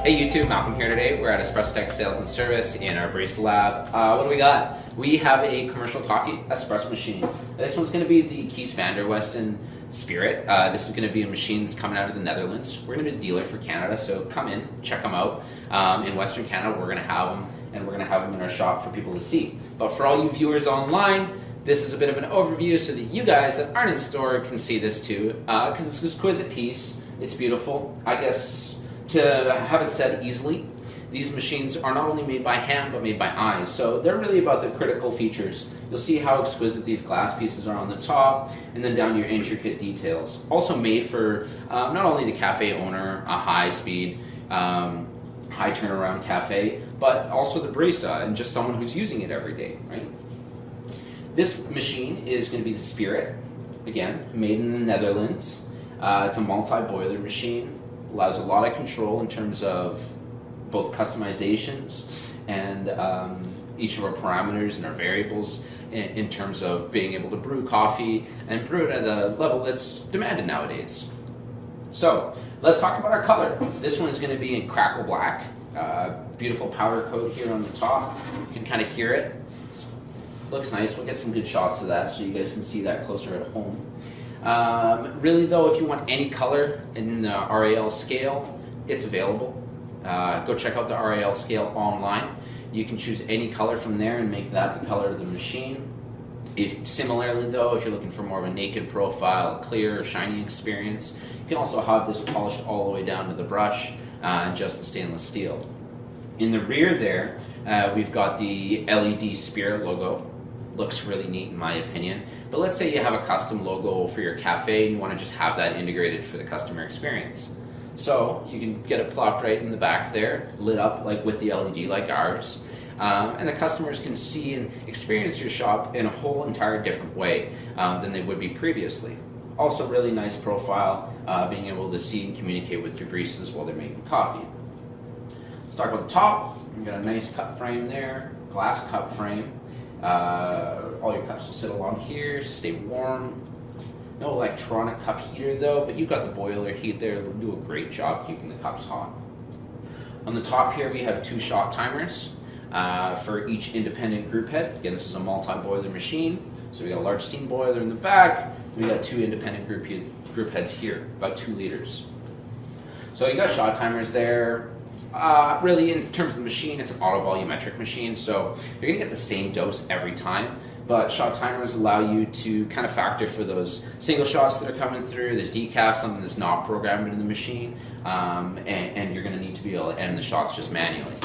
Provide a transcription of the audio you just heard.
Hey YouTube, Malcolm here today. We're at Espressotec Sales and Service in our Barista Lab. What do we got? We have a commercial coffee espresso machine. This one's going to be the Kees Westen Spirit. This is going to be a machine that's coming out of the Netherlands. We're going to be a dealer for Canada, so come in, check them out. In Western Canada, we're going to have them, and we're going to have them in our shop for people to see. But for all you viewers online, this is a bit of an overview so that you guys that aren't in store can see this too, because it's an exquisite piece. It's beautiful. I guess to have it said easily, these machines are not only made by hand but made by eye, so they're really about the critical features. You'll see how exquisite these glass pieces are on the top, and then down to your intricate details. Also made for not only the cafe owner, a high-speed, high turnaround cafe, but also the barista and just someone who's using it every day, right? This machine is going to be the Spirit, again, made in the Netherlands. It's a multi-boiler machine. Allows a lot of control in terms of both customizations and each of our parameters and our variables in terms of being able to brew coffee and brew it at a level that's demanded nowadays. So let's talk about our color. This one is going to be in Crackle Black. Beautiful powder coat here on the top. You can kind of hear it. Looks nice. We'll get some good shots of that so you guys can see that closer at home. Really though, if you want any color in the RAL scale, it's available. Go check out the RAL scale online. You can choose any color from there and make that the color of the machine. Similarly though, if you're looking for more of a naked profile, a clear, shiny experience, you can also have this polished all the way down to the brush and just the stainless steel. In the rear there, we've got the LED Spirit logo. Looks really neat in my opinion. But let's say you have a custom logo for your cafe and you want to just have that integrated for the customer experience. So you can get it plopped right in the back there, lit up like with the LED like ours. And the customers can see and experience your shop in a whole entire different way than they would be previously. Also really nice profile, being able to see and communicate with your baristas while they're making coffee. Let's talk about the top. We've got a nice cup frame there, glass cup frame. All your cups will sit along here, stay warm. No electronic cup heater though, but you've got the boiler heat there. It'll do a great job keeping the cups hot. On the top here we have 2 shot timers for each independent group head. Again, this is a multi-boiler machine. So we got a large steam boiler in the back. We got 2 independent group heads here, about 2 liters. So you got shot timers there. Really, in terms of the machine, it's an auto volumetric machine, so you're going to get the same dose every time, but shot timers allow you to kind of factor for those single shots that are coming through. There's decaf, something that's not programmed into the machine, and you're going to need to be able to end the shots just manually.